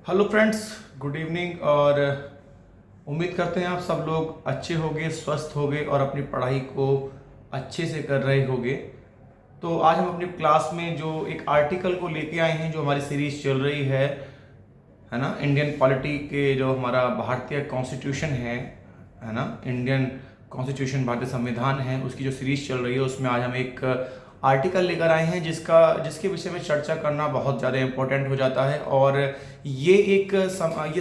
Hello friends, good evening. और उम्मीद करते हैं आप सब लोग अच्छे होंगे, स्वस्थ होंगे और अपनी पढ़ाई को अच्छे से कर रहे होंगे। तो आज हम अपनी क्लास में जो एक आर्टिकल को लेके आए हैं, जो हमारी सीरीज चल रही है ना, इंडियन पॉलिटी के जो हमारा भारतीय कॉन्स्टिट्यूशन है ना, इंडियन कॉन्स्टिट्यूशन भारतीय संविधान है, उसकी जो सीरीज चल रही है उसमें आज हम एक आर्टिकल लेकर आए हैं जिसके विषय में चर्चा करना बहुत ज़्यादा इम्पोर्टेंट हो जाता है। और ये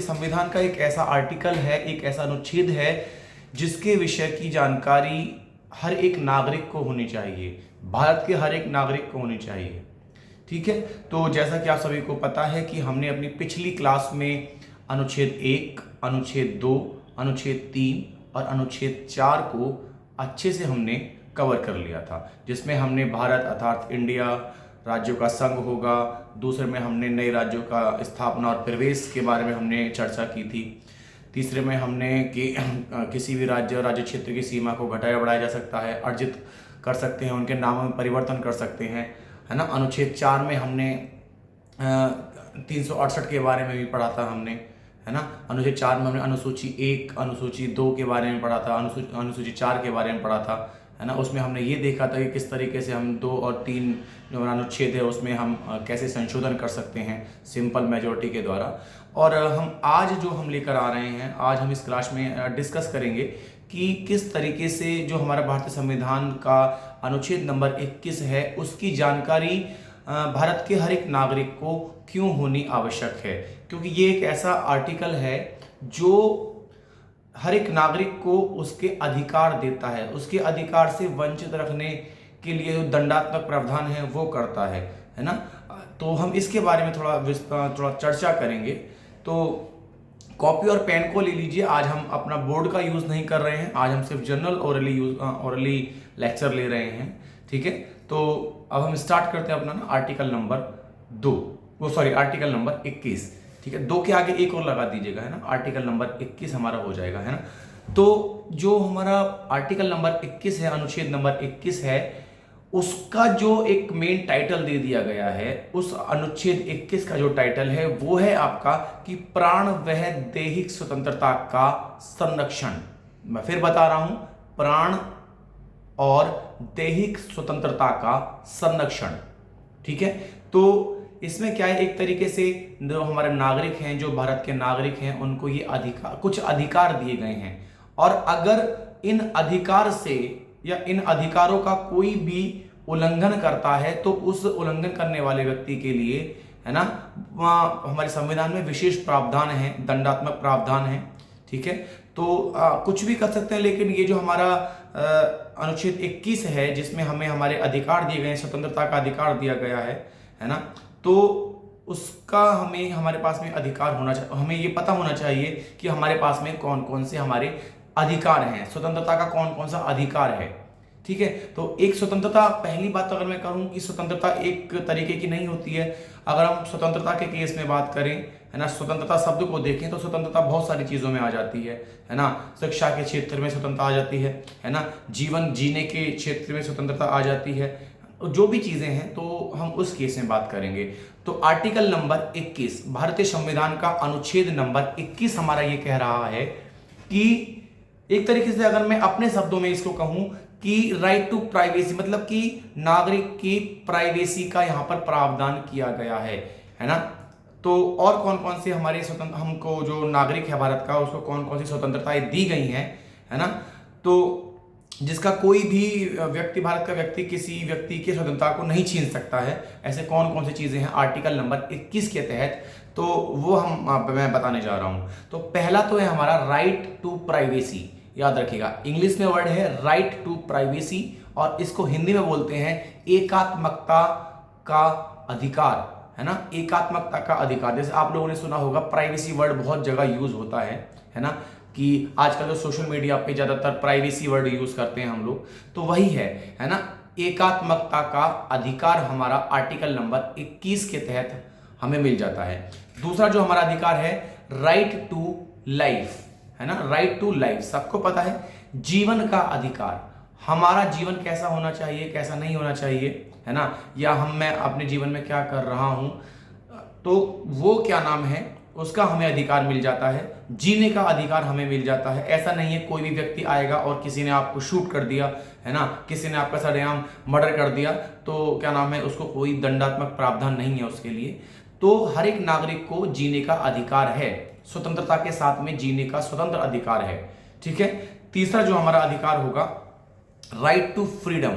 संविधान का एक ऐसा आर्टिकल है, एक ऐसा अनुच्छेद है जिसके विषय की जानकारी हर एक नागरिक को होनी चाहिए, भारत के हर एक नागरिक को होनी चाहिए। ठीक है, तो जैसा कि आप सभी को पता है कि हमने अपनी पिछली क्लास में अनुच्छेद 1, अनुच्छेद 2, अनुच्छेद 3 और अनुच्छेद 4 को अच्छे से हमने कवर कर लिया था, जिसमें हमने भारत अर्थात इंडिया राज्यों का संघ होगा, दूसरे में हमने नए राज्यों का स्थापना और प्रवेश के बारे में हमने चर्चा की थी, तीसरे में हमने कि किसी भी राज्य क्षेत्र की सीमा को घटाया बढ़ाया जा सकता है, अर्जित कर सकते हैं, उनके नामों में परिवर्तन कर सकते हैं, है ना। अनुच्छेद 4 में हमने 368 के बारे में भी पढ़ा था हमने, है ना। अनुच्छेद 4 में हमने अनुसूची 1, अनुसूची 2 के बारे में पढ़ा था, अनुसूची 4 के बारे में पढ़ा था, है ना। उसमें हमने ये देखा था कि किस तरीके से हम 2 और 3 जो हमारा अनुच्छेद है उसमें हम कैसे संशोधन कर सकते हैं सिंपल मेजोरिटी के द्वारा। और हम आज जो हम लेकर आ रहे हैं, आज हम इस क्लास में डिस्कस करेंगे कि किस तरीके से जो हमारा भारतीय संविधान का अनुच्छेद नंबर 21 है उसकी जानकारी भारत के हर एक नागरिक को क्यों होनी आवश्यक है, क्योंकि ये एक ऐसा आर्टिकल है जो हर एक नागरिक को उसके अधिकार देता है, उसके अधिकार से वंचित रखने के लिए जो दंडात्मक प्रावधान है वो करता है ना। तो हम इसके बारे में थोड़ा चर्चा करेंगे। तो कॉपी और पेन को ले लीजिए। आज हम अपना बोर्ड का यूज़ नहीं कर रहे हैं, आज हम सिर्फ जनरल ओरली लेक्चर ले रहे हैं। ठीक है, तो अब हम स्टार्ट करते हैं अपना ना आर्टिकल नंबर आर्टिकल नंबर 21। ठीक है, 2 के आगे एक और लगा दीजिएगा, है ना, आर्टिकल नंबर 21 हमारा हो जाएगा, है ना। तो जो हमारा आर्टिकल नंबर 21 है, अनुच्छेद नंबर 21 है, उसका जो एक मेन टाइटल दे दिया गया है, उस अनुच्छेद 21 का जो टाइटल है वो है आपका कि प्राण वह दैहिक स्वतंत्रता का संरक्षण। मैं फिर बता रहा हूं, प्राण और दैहिक स्वतंत्रता का संरक्षण। ठीक है, तो इसमें क्या है, एक तरीके से जो हमारे नागरिक हैं, जो भारत के नागरिक हैं, उनको ये कुछ अधिकार दिए गए हैं। और अगर इन अधिकार से या इन अधिकारों का कोई भी उल्लंघन करता है तो उस उल्लंघन करने वाले व्यक्ति के लिए, है ना, हमारे संविधान में विशेष प्रावधान है, दंडात्मक प्रावधान है। ठीक है, तो कुछ भी कर सकते हैं, लेकिन ये जो हमारा अनुच्छेद 21 है जिसमें हमें हमारे अधिकार दिए गए, स्वतंत्रता का अधिकार दिया गया है ना, तो उसका हमें हमारे पास में अधिकार होना चाहिए, हमें ये पता होना चाहिए कि हमारे पास में कौन कौन से हमारे अधिकार हैं, स्वतंत्रता का कौन कौन सा अधिकार है। ठीक है, तो एक स्वतंत्रता, पहली बात तो अगर मैं कहूं कि स्वतंत्रता एक तरीके की नहीं होती है। अगर हम स्वतंत्रता के केस में बात करें, है ना, स्वतंत्रता शब्द को देखें तो स्वतंत्रता बहुत सारी चीजों में आ जाती है ना। शिक्षा के क्षेत्र में स्वतंत्रता आ जाती है ना, जीवन जीने के क्षेत्र में स्वतंत्रता आ जाती है, जो भी चीजें हैं तो हम उस केस में बात करेंगे। तो आर्टिकल नंबर 21 भारतीय संविधान का अनुच्छेद नंबर 21 हमारा ये कह रहा है कि एक तरीके से अगर मैं अपने शब्दों में इसको कहूं कि राइट टू प्राइवेसी, मतलब कि नागरिक की प्राइवेसी का यहां पर प्रावधान किया गया है ना। तो और कौन कौन से हमारे हमको जो नागरिक है भारत का, उसको कौन कौन सी स्वतंत्रताएं दी गई हैं, है ना, तो जिसका कोई भी व्यक्ति, भारत का व्यक्ति किसी व्यक्ति की स्वतंत्रता को नहीं छीन सकता है, ऐसे कौन कौन सी चीजें हैं आर्टिकल नंबर 21 के तहत, तो वो मैं बताने जा रहा हूं। तो पहला तो है हमारा राइट टू प्राइवेसी। याद रखिएगा, इंग्लिश में वर्ड है राइट टू प्राइवेसी और इसको हिंदी में बोलते हैं एकात्मकता का अधिकार, है ना, एकात्मकता का अधिकार। जैसे आप लोगों ने सुना होगा, प्राइवेसी वर्ड बहुत जगह यूज होता है ना, कि आजकल जो सोशल मीडिया पे ज्यादातर प्राइवेसी वर्ड यूज करते हैं हम लोग, तो वही है ना, एकात्मकता का अधिकार हमारा आर्टिकल नंबर 21 के तहत हमें मिल जाता है। दूसरा जो हमारा अधिकार है राइट टू लाइफ, है ना, राइट टू लाइफ, सबको पता है, जीवन का अधिकार, हमारा जीवन कैसा होना चाहिए, कैसा नहीं होना चाहिए, है ना, या मैं अपने जीवन में क्या कर रहा हूं, तो वो क्या नाम है, उसका हमें अधिकार मिल जाता है, जीने का अधिकार हमें मिल जाता है। ऐसा नहीं है कोई भी व्यक्ति आएगा और किसी ने आपको शूट कर दिया है ना, किसी ने आपका सरेआम मर्डर कर दिया तो क्या नाम है, उसको कोई दंडात्मक प्रावधान नहीं है उसके लिए। तो हर एक नागरिक को जीने का अधिकार है, स्वतंत्रता के साथ में जीने का स्वतंत्र अधिकार है। ठीक है। तीसरा जो हमारा अधिकार होगा, right to freedom.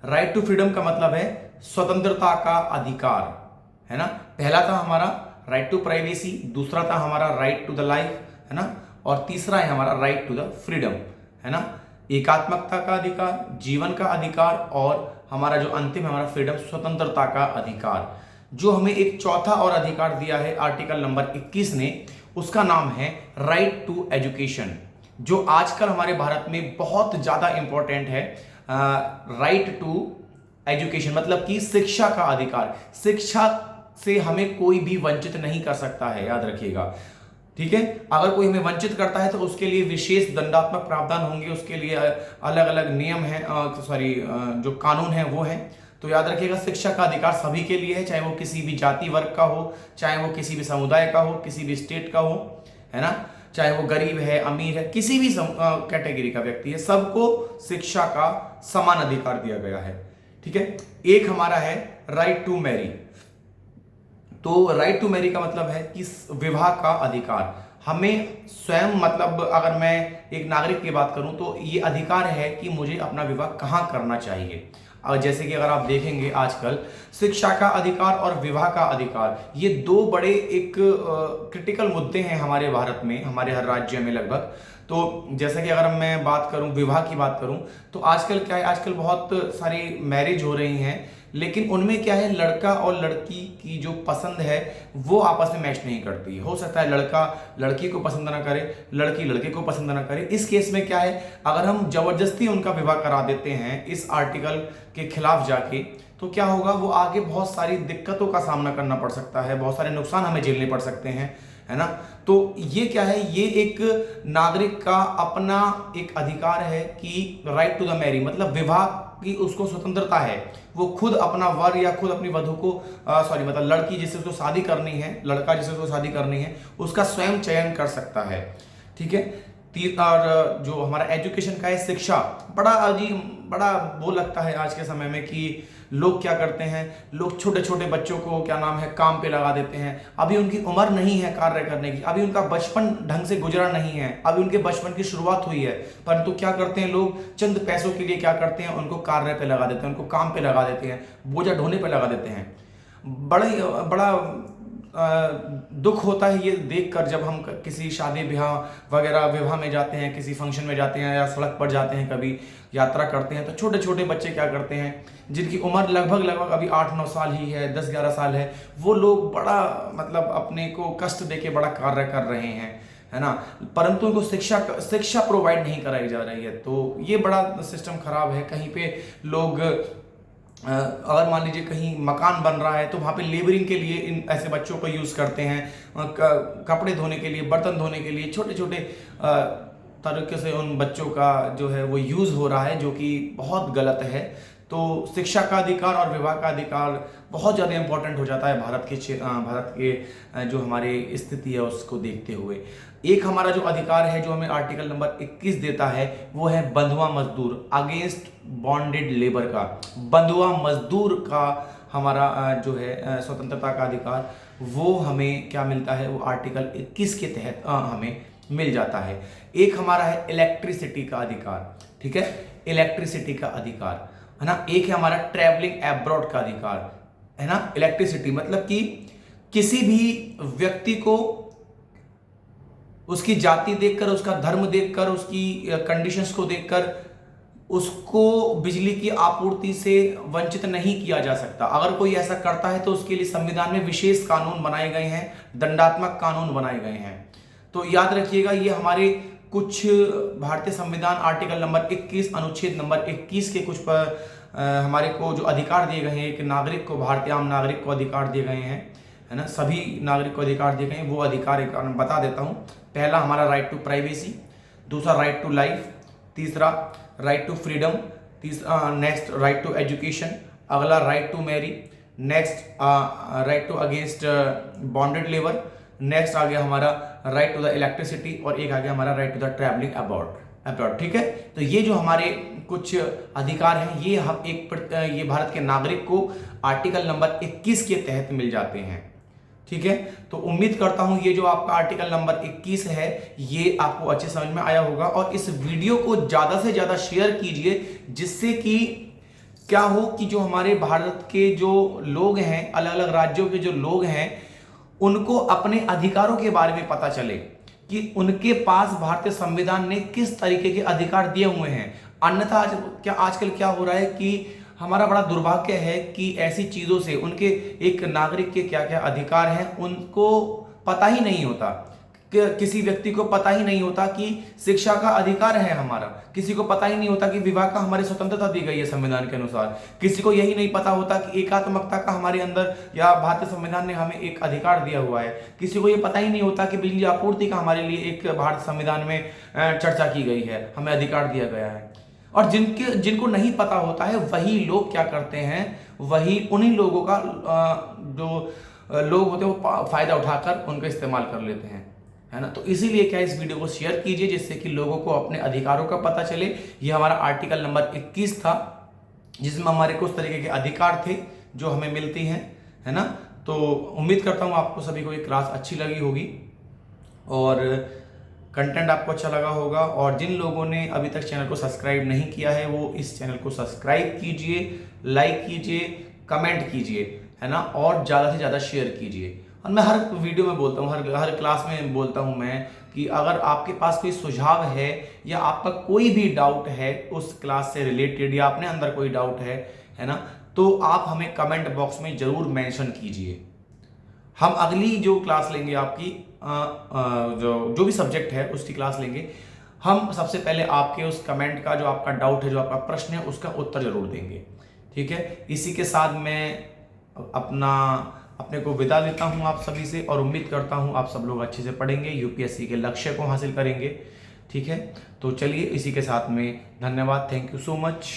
Right to freedom का मतलब है स्वतंत्रता का अधिकार, है ना। पहला था हमारा राइट टू प्राइवेसी, दूसरा था हमारा राइट टू द लाइफ, है ना, और तीसरा है हमारा राइट टू द फ्रीडम, है ना। एकात्मकता का अधिकार, जीवन का अधिकार, और हमारा जो अंतिम है हमारा फ्रीडम, स्वतंत्रता का अधिकार। जो हमें एक चौथा और अधिकार दिया है आर्टिकल नंबर 21 ने, उसका नाम है राइट टू एजुकेशन, जो आजकल हमारे भारत में बहुत ज्यादा इंपॉर्टेंट है। राइट टू एजुकेशन मतलब कि शिक्षा का अधिकार। शिक्षा से हमें कोई भी वंचित नहीं कर सकता है, याद रखिएगा। ठीक है। अगर कोई हमें वंचित करता है तो उसके लिए विशेष दंडात्मक प्रावधान होंगे, उसके लिए अलग अलग नियम हैं, जो कानून है वो है। तो याद रखिएगा, शिक्षा का अधिकार सभी के लिए है, चाहे वो किसी भी जाति वर्ग का हो, चाहे वो किसी भी समुदाय का हो, किसी भी स्टेट का हो, है ना, चाहे वो गरीब है, अमीर है, किसी भी कैटेगरी का व्यक्ति है, सबको शिक्षा का समान अधिकार दिया गया है। ठीक है। एक हमारा है राइट टू मैरी। तो राइट टू मैरी का मतलब है कि विवाह का अधिकार हमें स्वयं, मतलब अगर मैं एक नागरिक की बात करूं तो ये अधिकार है कि मुझे अपना विवाह कहां करना चाहिए। और जैसे कि अगर आप देखेंगे आजकल शिक्षा का अधिकार और विवाह का अधिकार, ये दो बड़े एक क्रिटिकल मुद्दे हैं हमारे भारत में, हमारे हर राज्य में लगभग। तो जैसे कि अगर मैं बात करूं, विवाह की बात करूं, तो आजकल क्या है, आजकल बहुत सारी मैरिज हो रही हैं, लेकिन उनमें क्या है, लड़का और लड़की की जो पसंद है वो आपस में मैच नहीं करती। हो सकता है लड़का लड़की को पसंद ना करे, लड़की लड़के को पसंद ना करे। इस केस में क्या है, अगर हम जबरदस्ती उनका विवाह करा देते हैं इस आर्टिकल के खिलाफ जाके, तो क्या होगा, वो आगे बहुत सारी दिक्कतों का सामना करना पड़ सकता है, बहुत सारे नुकसान हमें झेलने पड़ सकते हैं, है ना। तो ये क्या है, ये एक नागरिक का अपना एक अधिकार है कि राइट टू द मैरी, मतलब विवाह की उसको स्वतंत्रता है, वो खुद अपना वर या खुद अपनी वधु को मतलब लड़की जिससे उसको शादी करनी है, लड़का जिससे उसको शादी करनी है, उसका स्वयं चयन कर सकता है। ठीक है। और जो हमारा एजुकेशन का है, शिक्षा, बड़ा अजीब, बड़ा वो लगता है आज के समय में कि लोग क्या करते हैं, लोग छोटे छोटे बच्चों को क्या नाम है काम पे लगा देते हैं। अभी उनकी उम्र नहीं है कार्य करने की, अभी उनका बचपन ढंग से गुजरा नहीं है, अभी उनके बचपन की शुरुआत हुई है, परंतु क्या करते हैं लोग, चंद पैसों के लिए क्या करते हैं, उनको कार्य पे लगा देते हैं, उनको काम पे लगा देते हैं, बोझा ढोने पे लगा देते हैं। बड़ा दुख होता है ये देखकर, जब हम किसी शादी ब्याह वगैरह विवाह में जाते हैं, किसी फंक्शन में जाते हैं या सड़क पर जाते हैं, कभी यात्रा करते हैं, तो छोटे छोटे बच्चे क्या करते हैं, जिनकी उम्र लगभग अभी 8-9 साल ही है, 10-11 साल है, वो लोग बड़ा मतलब अपने को कष्ट देके बड़ा कार्य कर रहे हैं, है ना, परंतु उनको शिक्षा प्रोवाइड नहीं कराई जा रही है। तो ये बड़ा सिस्टम खराब है। कहीं पे लोग अगर मान लीजिए कहीं मकान बन रहा है तो वहाँ पे लेबरिंग के लिए इन ऐसे बच्चों को यूज़ करते हैं, कपड़े धोने के लिए, बर्तन धोने के लिए, छोटे छोटे तरीके से उन बच्चों का जो है वो यूज़ हो रहा है, जो कि बहुत गलत है। तो शिक्षा का अधिकार और विवाह का अधिकार बहुत ज़्यादा इंपॉर्टेंट हो जाता है भारत के जो हमारी स्थिति है उसको देखते हुए। एक हमारा जो अधिकार है जो हमें आर्टिकल नंबर 21 देता है, वो है बंधुआ मजदूर, अगेंस्ट बॉन्डेड लेबर का, बंधुआ मजदूर का हमारा जो है स्वतंत्रता का अधिकार, वो हमें क्या मिलता है, वो आर्टिकल 21 के तहत हमें मिल जाता है। एक हमारा है इलेक्ट्रिसिटी का अधिकार, ठीक है, इलेक्ट्रिसिटी का अधिकार, है ना। एक है हमारा ट्रैवलिंग एब्रॉड का अधिकार, है ना। इलेक्ट्रिसिटी मतलब कि किसी भी व्यक्ति को उसकी जाति देखकर, उसका धर्म देखकर, उसकी कंडीशंस को देखकर उसको बिजली की आपूर्ति से वंचित नहीं किया जा सकता। अगर कोई ऐसा करता है तो उसके लिए संविधान में विशेष कानून बनाए गए हैं, दंडात्मक कानून बनाए गए हैं। तो याद रखिएगा, ये हमारे कुछ भारतीय संविधान आर्टिकल नंबर 21 अनुच्छेद नंबर 21 के कुछ हमारे को जो अधिकार दिए गए हैं, एक नागरिक को, भारतीय आम नागरिक को अधिकार दिए गए हैं, है ना, सभी नागरिक को अधिकार दिए गए हैं। वो अधिकार एक बता देता हूँ। पहला हमारा राइट टू प्राइवेसी, दूसरा राइट टू लाइफ, तीसरा राइट टू फ्रीडम, तीसरा नेक्स्ट राइट टू एजुकेशन, अगला right to marry, next right to against bonded labour, next आ गया हमारा राइट टू द इलेक्ट्रिसिटी, और एक आ गया हमारा right to the travelling abroad. ठीक है, तो ये जो हमारे कुछ अधिकार हैं ये हम ये भारत के नागरिक को आर्टिकल नंबर 21 के तहत मिल जाते हैं। ठीक है, तो उम्मीद करता हूं ये जो आपका आर्टिकल नंबर 21 है ये आपको अच्छे समझ में आया होगा, और इस वीडियो को ज्यादा से ज्यादा शेयर कीजिए, जिससे कि क्या हो कि जो हमारे भारत के जो लोग हैं, अलग अलग राज्यों के जो लोग हैं, उनको अपने अधिकारों के बारे में पता चले कि उनके पास भारतीय संविधान ने किस तरीके के अधिकार दिए हुए हैं। अन्यथा आजकल क्या हो रहा है कि हमारा बड़ा दुर्भाग्य है कि ऐसी चीजों से उनके एक नागरिक के क्या क्या अधिकार हैं उनको पता ही नहीं होता। किसी व्यक्ति को पता ही नहीं होता कि शिक्षा का अधिकार है हमारा, किसी को पता ही नहीं होता कि विवाह का हमारी स्वतंत्रता दी गई है संविधान के अनुसार, किसी को यही नहीं पता होता कि एकात्मकता का हमारे अंदर या भारतीय संविधान ने हमें एक अधिकार दिया हुआ है, किसी को ये पता ही नहीं होता कि बिजली आपूर्ति का हमारे लिए एक भारत संविधान में चर्चा की गई है, हमें अधिकार दिया गया है। और जिनको नहीं पता होता है वही लोग क्या करते हैं, वही उन्हीं लोगों का जो लोग होते हैं वो फायदा उठाकर उनका इस्तेमाल कर लेते हैं, है ना। तो इसीलिए क्या इस वीडियो को शेयर कीजिए, जिससे कि लोगों को अपने अधिकारों का पता चले। ये हमारा आर्टिकल नंबर 21 था, जिसमें हमारे कुछ तरीके के अधिकार थे जो हमें मिलती हैं, है ना। तो उम्मीद करता हूँ आपको सभी को ये क्लास अच्छी लगी होगी और कंटेंट आपको अच्छा लगा होगा। और जिन लोगों ने अभी तक चैनल को सब्सक्राइब नहीं किया है वो इस चैनल को सब्सक्राइब कीजिए, लाइक कीजिए, कमेंट कीजिए, है ना, और ज़्यादा से ज़्यादा शेयर कीजिए। और मैं हर वीडियो में बोलता हूँ, हर क्लास में बोलता हूँ मैं कि अगर आपके पास कोई सुझाव है या आपका कोई भी डाउट है उस क्लास से रिलेटेड, या अपने अंदर कोई डाउट है ना, तो आप हमें कमेंट बॉक्स में ज़रूर मेंशन कीजिए। हम अगली जो क्लास लेंगे आपकी जो भी सब्जेक्ट है उसकी क्लास लेंगे, हम सबसे पहले आपके उस कमेंट का जो आपका डाउट है, जो आपका प्रश्न है, उसका उत्तर जरूर देंगे। ठीक है, इसी के साथ मैं अपने को विदा देता हूं आप सभी से, और उम्मीद करता हूं आप सब लोग अच्छे से पढ़ेंगे, यूपीएससी के लक्ष्य को हासिल करेंगे। ठीक है, तो चलिए इसी के साथ में धन्यवाद, थैंक यू सो मच।